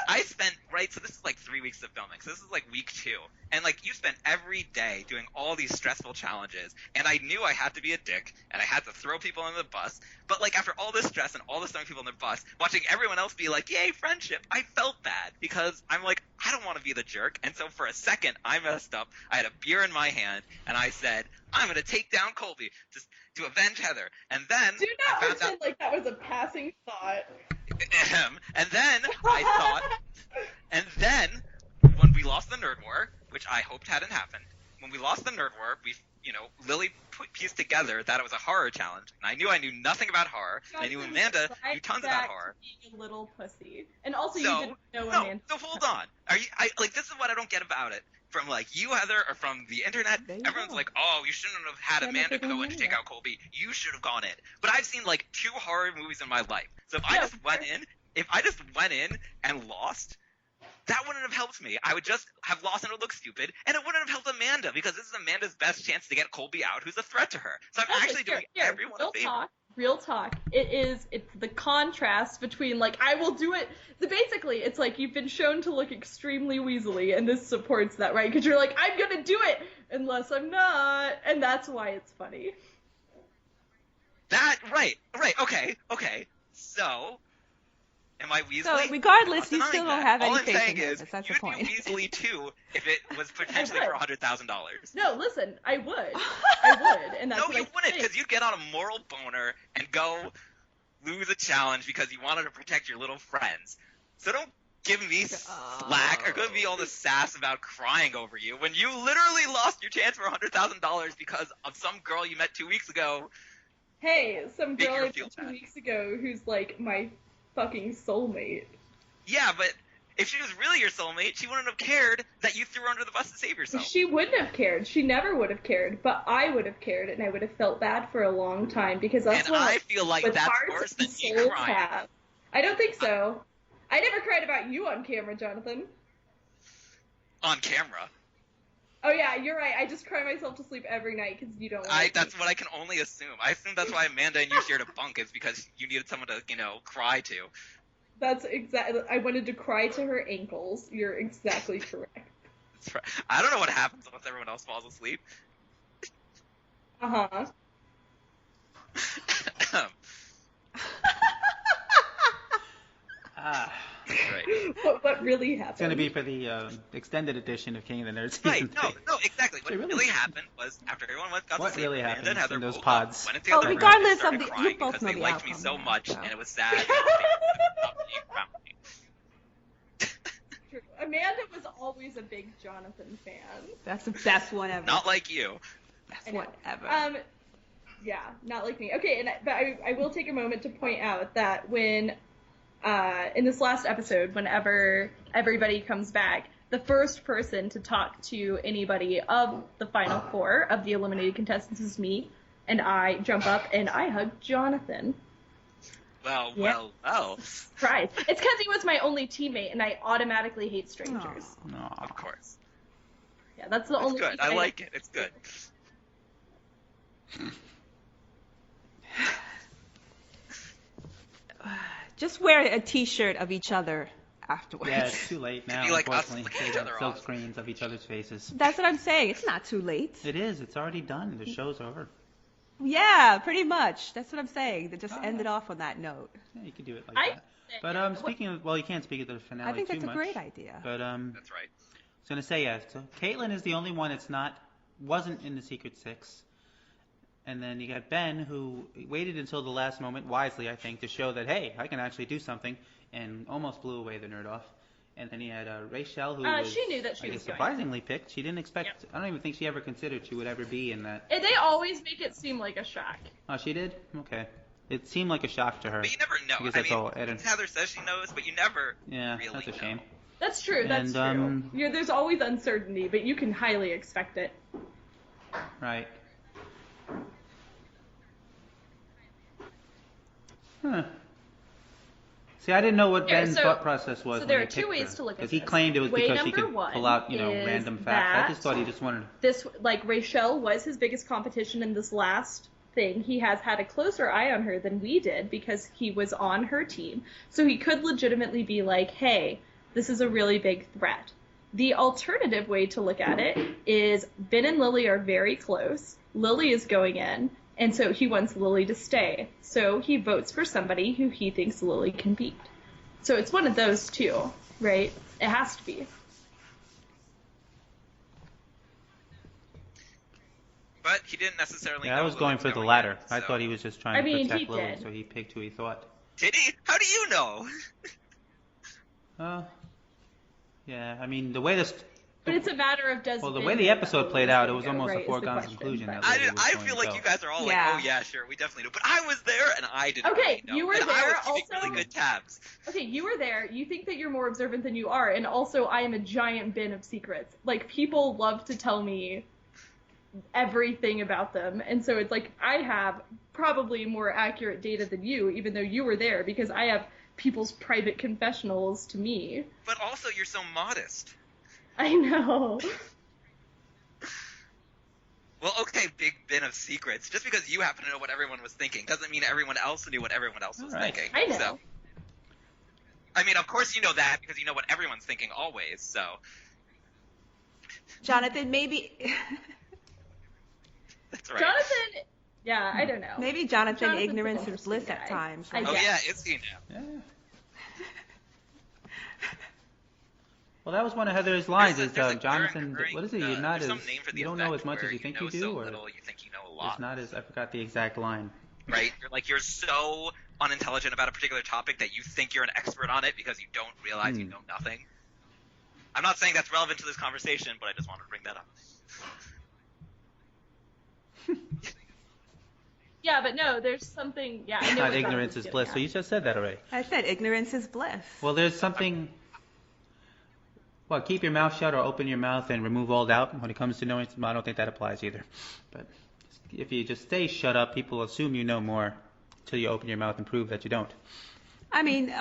I spent, so this is 3 weeks of filming, so this is week 2. And you spent every day doing all these stressful challenges, and I knew I had to be a dick, and I had to throw people under the bus. But after all this stress and all this throwing people on the bus, watching everyone else be yay, friendship, I felt bad, because I'm I don't want to be the jerk. And so for a second, I messed up. I had a beer in my hand, and I said, I'm going to take down Colby to avenge Heather. And then Do not I found out pretend like that was a passing thought. and then I thought, and then when we lost the Nerd War, which I hoped hadn't happened, when we lost the Nerd War, we, Lily pieced together that it was a horror challenge, and I knew nothing about horror. And I knew Amanda knew tons about horror. Being a little pussy, and also So, you didn't know Amanda. So hold on. This is what I don't get about it. From like you, Heather, or from the internet, everyone's like, "Oh, you shouldn't have had Amanda go in to take out Colby. You should have gone in." But I've seen like 2 horror movies in my life, so if I just went in and lost, that wouldn't have helped me. I would just have lost and it would look stupid, and it wouldn't have helped Amanda because this is Amanda's best chance to get Colby out, who's a threat to her. So I'm actually doing everyone a favor. Real talk. It's the contrast between like I will do it. Basically, it's like you've been shown to look extremely weaselly, and this supports that, right? Because you're like, I'm gonna do it unless I'm not, and that's why it's funny. That right, okay. So, am I Weasley? So regardless, you I'm not still denying don't have that. any All I'm faith saying in is, this. That's the you'd point. be Weasley too if it was potentially for $100,000. No, listen, I would, and that's No, what you I wouldn't, think. because you'd get on a moral boner and go lose a challenge because you wanted to protect your little friends. So don't give me slack or give me all the sass about crying over you when you literally lost your chance for $100,000 because of some girl you met 2 weeks ago. Hey, some Make girl her I met feel 2 bad. weeks ago who's like my fucking soulmate. Yeah, but if she was really your soulmate, she wouldn't have cared that you threw her under the bus to save yourself. She wouldn't have cared. She never would have cared. But I would have cared, and I would have felt bad for a long time because that's And what I feel like that's hearts worse and than me souls crying. have. I don't think so. I never cried about you on camera, Jonathan. On camera. Oh yeah, you're right. I just cry myself to sleep every night because you don't like me. That's what I can only assume. I assume that's why Amanda and you shared a bunk is because you needed someone to, cry to. That's exactly. I wanted to cry to her ankles. You're exactly correct. That's right. I don't know what happens once everyone else falls asleep. Uh-huh. Right. What really happened? It's going to be for the extended edition of King of the Nerds Right, season 3. no, exactly. What Really- really happened was after everyone got to What sleep, really Amanda happens and Heather in those rolled pods? up, went into the other room, regardless and started of the- crying you both because know they the liked me outcome so now, much, so. and it was sad. And they loved me around me. True. Amanda was always a big Jonathan fan. That's the best one ever. Not like you. Best one ever. Yeah, not like me. Okay, but I will take a moment to point out that when, in this last episode, whenever everybody comes back, the first person to talk to anybody of the final 4 of the eliminated contestants is me, and I jump up and I hug Jonathan. Well. Surprise. It's because he was my only teammate, and I automatically hate strangers. No. Of course. Yeah, that's the It's only good. reason I like it. It's good. Just wear a T-shirt of each other afterwards. Yeah, it's too late now, be like us unfortunately. flicking each They other got silk off. screens of each other's faces. That's what I'm saying. It's not too late. It is. It's already done. The show's over. Yeah, pretty much. That's what I'm saying. They just ended off on that note. Yeah, you could do it like I that. But speaking of, well, you can't speak of the finale I think too that's a much. great idea. But That's right. I was gonna say, yeah. So Caitlyn is the only one that's wasn't in the Secret Six. And then you got Ben, who waited until the last moment, wisely, I think, to show that, hey, I can actually do something, and almost blew away the nerd off. And then he had Rachel, who was, she knew that she I was guess, going. surprisingly picked. She didn't expect. I don't even think she ever considered she would ever be in that. And they always make it seem like a shock. Oh, she did? Okay. It seemed like a shock to her. But you never know. I guess that's all. Heather says she knows, but you never really that's a shame. know. That's true. That's And, true. Yeah, there's always uncertainty, but you can highly expect it. Right. Huh. See, I didn't know what Yeah, Ben's so- thought process was. so there when are he two picked ways her. to look at Because he this. claimed it was Way because he number could one pull out, is random facts. I that just thought he just wanted. This, like, Rachel was his biggest competition in this last thing. He has had a closer eye on her than we did because he was on her team. So he could legitimately be like, hey, this is a really big threat. The alternative way to look at it is Ben and Lily are very close. Lily is going in, and so he wants Lily to stay. So he votes for somebody who he thinks Lily can beat. So it's one of those two, right? It has to be. But he didn't necessarily know. Yeah, I was Lily going for the going latter. in, I so- thought he was just trying I to mean, protect he Lily, did. so he picked who he thought. Did he? How do you know? Yeah, I mean, the way this But it's a matter of does. Well, the Vin way the know episode where played it's out, it gonna was go, almost right, a is the foregone question, conclusion but- that Lily was I going feel to like go. you guys are all like, Yeah. oh yeah, sure, we definitely know. But I was there, and I didn't Okay, really know. you were and I there, was keeping also- really good tabs. Okay, you were there. You think that you're more observant than you are, and also I am a giant bin of secrets. Like, people love to tell me everything about them, and so it's like I have probably more accurate data than you, even though you were there, because I have people's private confessionals to me. But also, you're so modest. I know. Well, okay, big bin of secrets. Just because you happen to know what everyone was thinking doesn't mean everyone else knew what everyone else was Alright. thinking. I know. So, I mean, of course you know that because you know what everyone's thinking always. So, Jonathan, maybe that's right. Jonathan, yeah, I don't know. maybe Jonathan, Jonathan's an ignorance is interesting bliss at guy. times. I Oh guess. yeah, it's you now. Yeah. Well, that was one of Heather's lines. Is Jonathan? What is it? You're not there's as some name for the you don't know effect as much as where you think know you do, so or little, you think you know a it's lot. not as I forgot the exact line. Right? You're so unintelligent about a particular topic that you think you're an expert on it because you don't realize you know nothing. I'm not saying that's relevant to this conversation, but I just wanted to bring that up. Yeah, but no, there's something. Yeah, I know. Not what ignorance Jonathan's is bliss. So getting you just said that already. I said ignorance is bliss. Well, there's something. Well, keep your mouth shut or open your mouth and remove all doubt when it comes to knowing. I don't think that applies either. But if you just stay shut up, people assume you know more until you open your mouth and prove that you don't. I mean,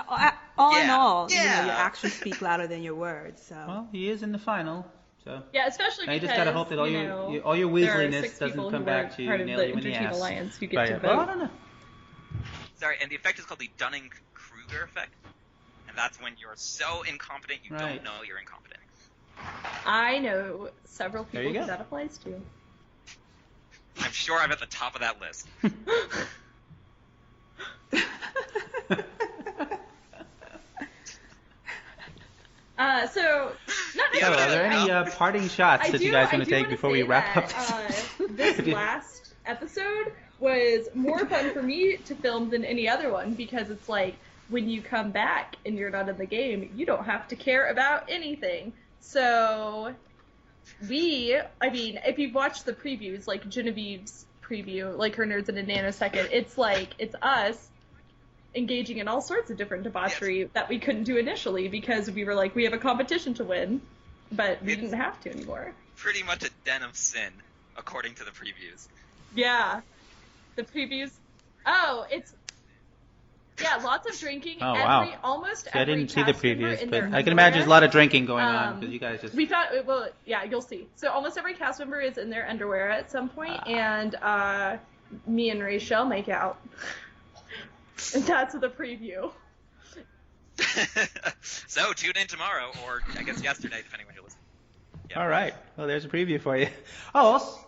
all in Yeah. all, you know, Yeah. your actions speak louder than your words. So Well, he is in the final, so. Yeah, especially Now you because just gotta hope that all you your know, all your there are weaseliness 6 doesn't people come who back were to part of nail the you in the Interteam ass. Alliance who get Right. to Well, I vote. don't know. Sorry, and the effect is called the Dunning-Kruger effect, and that's when you're so incompetent you Right. don't know you're incompetent. I know several There people you who go. that applies to. I'm sure I'm at the top of that list. So, not Yeah, So, necessarily. are there any parting shots I that you do- guys I want do to take wanna before we say wrap up that, this? this last episode was more fun for me to film than any other one because it's like when you come back and you're not in the game, you don't have to care about anything. So I mean, if you've watched the previews, like Genevieve's preview, like her Nerds in a Nanosecond, it's like it's us engaging in all sorts of different debauchery that we couldn't do initially because we were like, we have a competition to win, but we didn't have to anymore. Pretty much a den of sin, according to the previews. Yeah. The previews. Oh, it's. Yeah, lots of drinking. Oh, wow. Almost See, I every didn't see the cast member previews, in but their I can imagine there's a lot of drinking going on Um, because you guys just. We thought, well, yeah, you'll see. So almost every cast member is in their underwear at some point, and me and Rachel make out. And that's the preview. So tune in tomorrow, or I guess yesterday, depending when you're listening. Yeah. All right. Well, there's a preview for you. Oh, also,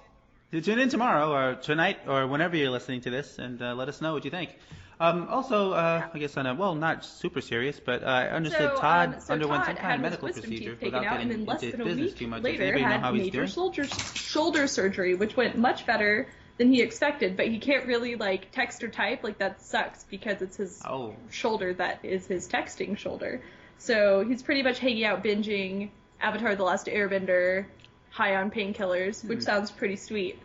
tune in tomorrow or tonight or whenever you're listening to this, and let us know what you think. Also, I guess on a not super serious, but I understood Todd underwent some Todd kind of had his medical wisdom procedure teeth taken without out, and getting then less into than a business week too much. Does later anybody know had how he's major doing? shoulder surgery, which went much better than he expected. But he can't really like text or type. Like that sucks because it's his Oh. shoulder that is his texting shoulder. So he's pretty much hanging out binging Avatar: The Last Airbender, high on painkillers, which sounds pretty sweet.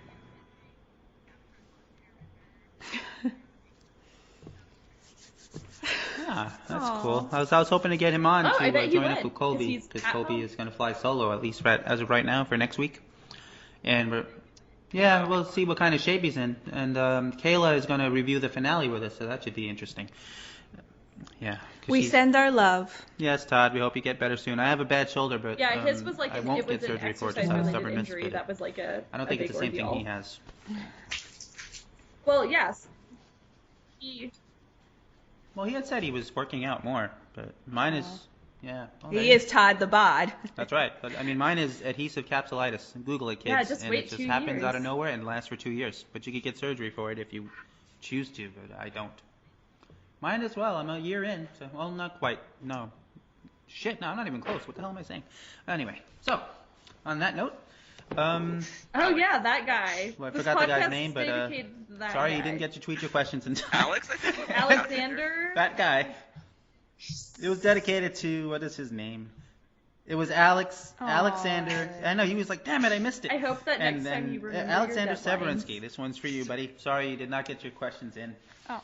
Ah, that's Aw. cool. I was hoping to get him on Oh, to I bet you join would, up with 'cause Colby he's because at Colby home. is going to fly solo at least as of right now for next week, and we'll see what kind of shape he's in. And Kayla is going to review the finale with us, so that should be interesting. Yeah. 'cause we she's- send our love. Yes, Todd. We hope you get better soon. I have a bad shoulder, but Yeah, his was like I it won't was get an surgery for it. Just exercise out of related stubbornness. injury But that was like a I don't think a it's the big same ordeal. thing he has. Well, yes. Well, he had said he was working out more, but mine is, yeah. Well, there He you- is Todd the bod. That's right. But I mean, mine is adhesive capsulitis. Google it, kids. Yeah, just and wait it just 2 happens out of years. nowhere and lasts for 2 years. But you could get surgery for it if you choose to, but I don't. Mine as well. I'm a year in, so well, not quite. No. Shit, no, I'm not even close. What the hell am I saying? Anyway, so on that note, Oh yeah, that guy. well, I This forgot the guy's podcast name, is but dedicated to that sorry guy. you didn't get to tweet your questions in time. Alex, I think. Alexander. That guy. It was dedicated to what is his name? It was Alexander. Aw. I know, he was like, damn it, I missed it. I hope that And next then time you remember Alexander your deadlines. Severinsky. This one's for you, buddy. Sorry you did not get your questions in. Oh,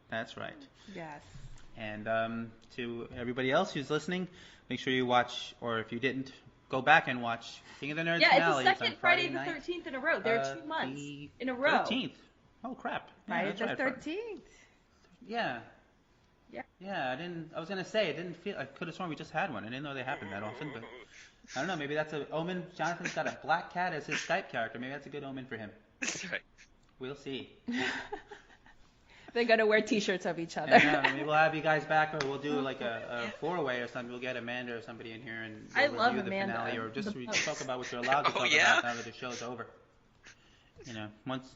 That's right. yes. And to everybody else who's listening, make sure you watch, or if you didn't, go back and watch King of the Nerds Yeah, finale. it's the second on Friday night. the 13th in a row. There are 2 months in a row. 13th. Oh crap! Yeah, Friday that's the right, 13th. Yeah. Yeah. Yeah, I was gonna say, I could have sworn we just had one. I didn't know they happened that often, but I don't know. Maybe that's an omen. Jonathan's got a black cat as his Skype character. Maybe that's a good omen for him. That's right. We'll see. They're gonna wear T-shirts of each other. And, maybe we'll have you guys back, or we'll do like a four-way or something. We'll get Amanda or somebody in here and I we'll love review the Amanda. finale, or just The talk about what you're allowed to Oh, talk yeah? about now that the show's over. You know, once.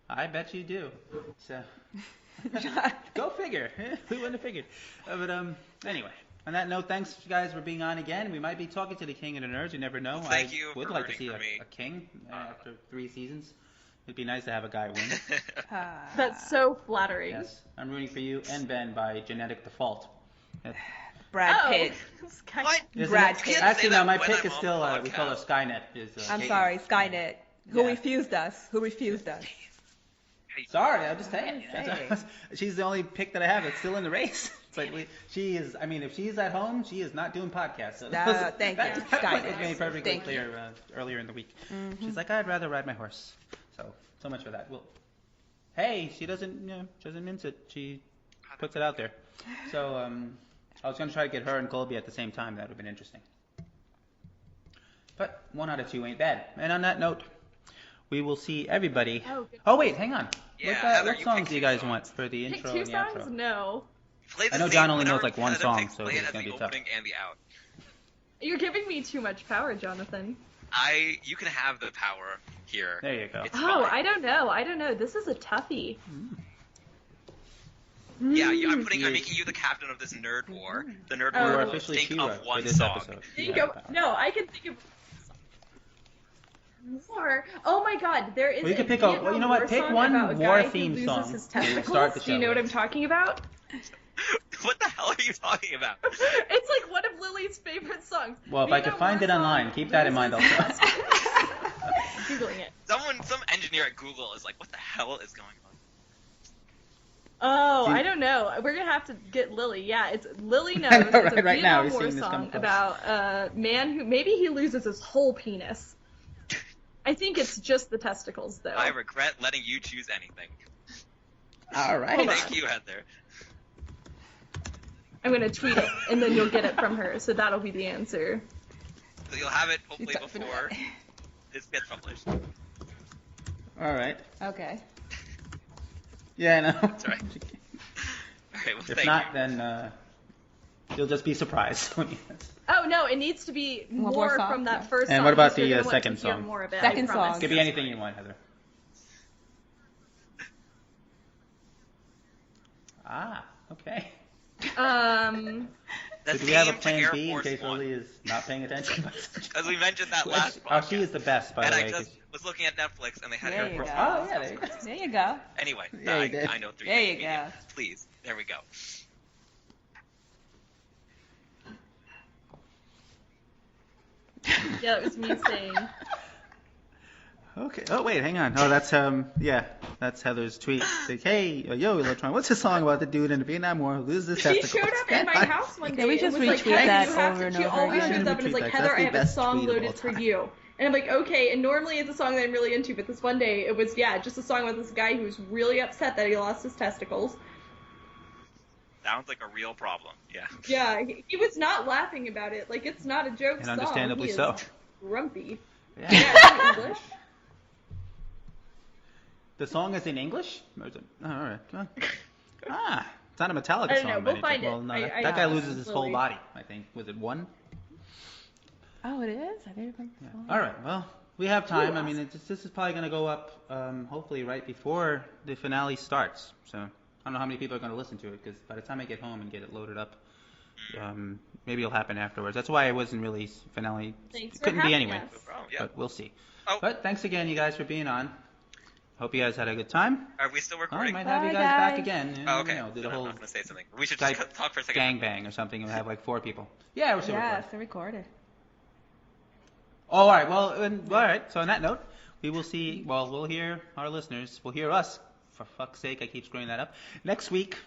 I bet you do. So. Go figure. Who wouldn't have figured? But anyway, on that note, thanks you guys for being on again. We might be talking to the King of the Nerds. You never know. Well, thank you would for like to rooting see for me. a king after 3 seasons. It'd be nice to have a guy win. That's so flattering. Yes, I'm rooting for you and Ben by genetic default. Brad Oh, Pitt. Sky- Isn't Brad it? Pitt. Actually, no, my when pick I'm is on still the we call her podcast. Skynet. I'm Caitlin. sorry, Skynet. Who Yeah. refused us? Who refused us? Sorry, I'm just saying. Hey. She's the only pick that I have that's still in the race. It's like she is. I mean, if she's at home, she is not doing podcasts. So Thank you, that Skynet. was made perfectly Thank you. clear earlier in the week. She's like, I'd rather ride my horse. So much for that. Well, hey, she doesn't mince it. She puts it out there. So I was gonna try to get her and Colby at the same time. That would have been interesting. But 1 out of 2 ain't bad. And on that note, we will see everybody. Oh wait, hang on. Yeah, what Heather, what you songs pick do you 2 guys songs. want for the Pick intro 2 and the songs? outro? No. Play the I know same- John only knows whatever like one Heather song, picks, so play it's it as gonna the be tough. opening and the out. You're giving me too much power, Jonathan. You can have the power here. There you go. It's Oh, fine. I don't know. This is a toughie. Yeah, I'm Yes. making you the captain of this nerd war. The nerd Oh. war. You are will officially think She-Ra of for one this song. episode. There You you have go. the power. No, I can think of war. Oh my God, there is. Well, you a could pick Vietnam you know what? War Pick song one about a war guy who theme loses song his to testicles. start the Do you show know what with. I'm talking about? What the hell are you talking about? It's like one of Lily's favorite songs. Well, if I could Vietnam find War it online, song, keep that in mind loses also. his testicles. Googling it. Some engineer at Google is like, what the hell is going on? Oh, See- I don't know. We're gonna have to get Lily. Yeah, it's Lily knows. I know, It's a right now, Vietnam we're War seeing this come song across. about a man who maybe he loses his whole penis. I think it's just the testicles, though. I regret letting you choose anything. All right. Hold on. Thank you, Heather. I'm gonna tweet it, and then you'll get it from her. So that'll be the answer. So you'll have it hopefully You typed it before away. this gets published. All right. Okay. Yeah, I know. That's right. All right, well, If thank not, you. then you'll just be surprised. Oh no, it needs to be One more more song? from that Yeah. first And song. what about because you're the, gonna want second to hear song? More of it, Second I promise. song. Could be anything you want, Heather. Ah, okay. The So do we have a theme to plan Air B in Force case One. Lily is not paying attention? As we mentioned that last Oh, podcast. she is the best, by and the I way. just was looking at Netflix and they had There Air you Force go. One. Oh, yeah, there you go. There you go. Anyway, Yeah, you did. I know 3 There you medium. go. Please, there we go. Yeah, that was me saying. Okay. Oh, wait, hang on. Oh, that's that's Heather's tweet. Like, hey, yo, Electron, what's the song about the dude in the Vietnam War who loses his She testicles? showed up at my house one day. Can we and just was like, retweet Heather, that you have over to, and she over always again? shows up and is Retweet like, that. Heather, That's I the have a best song tweet of loaded all for time. you. And I'm like, okay, and normally it's a song that I'm really into, but this one day it was, just a song with this guy who's really upset that he lost his testicles. Sounds like a real problem. Yeah. Yeah, he was not laughing about it. Like, it's not a joke And song. understandably He is so. grumpy. Yeah. Yeah, it's in English. The song is in English? Or is it? Oh, all right. Come on. Ah, it's not a Metallica I don't song. know, by we'll any find chance. Well, it. no, I that guy asked loses his whole Lily. body, I think. Was it 1? Oh, it is? I didn't even Yeah. All right. Well, we have time. I mean, this is probably going to go up hopefully right before the finale starts. So I don't know how many people are going to listen to it because by the time I get home and get it loaded up, maybe it'll happen afterwards. That's why I wasn't really finale. Thanks It for couldn't be having anyway. us. No problem. Yeah. But we'll see. Oh. But thanks again, you guys, for being on. Hope you guys had a good time. Are we still I recording? might have you Bye, guys back guys. again. Oh, okay. You know, do the I'm whole going to say something. We should Skype just talk for a second. gangbang or something and have like 4 people. Yeah, we're still Yeah, recording. still recorded. Oh, all right. Well, all right. So on that note, we will see. Well, we'll hear our listeners. We'll hear us. For fuck's sake, I keep screwing that up. Next week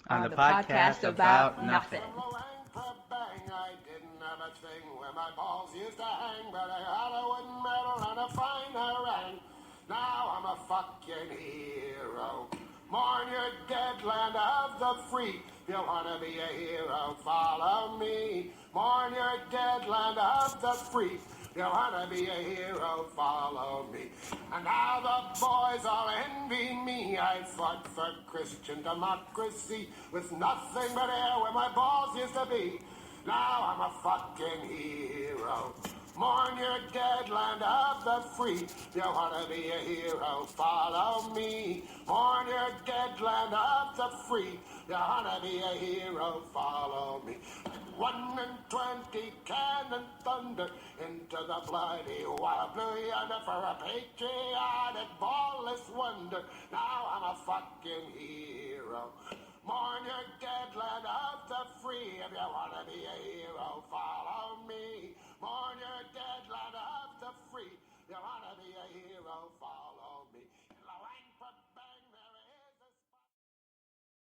on the podcast about nothing. I didn't have a thing where my balls used to hang, but I had a wooden medal and a fine harangue. Now I'm a fucking hero. Mourn your dead land of the free. If you wanna be a hero, follow me. Mourn your dead land of the free. If you wanna be a hero, follow me. And now the boys all envy me. I fought for Christian democracy with nothing but air where my balls used to be. Now I'm a fucking hero. Mourn your dead land of the free. You wanna be a hero, follow me. Mourn your dead land of the free. You wanna be a hero, follow me. 1 in 20 cannon thunder into the bloody wild blue yonder for a patriotic ballless wonder. Now I'm a fucking hero. Mourn your dead land of the free. If you wanna be a hero, follow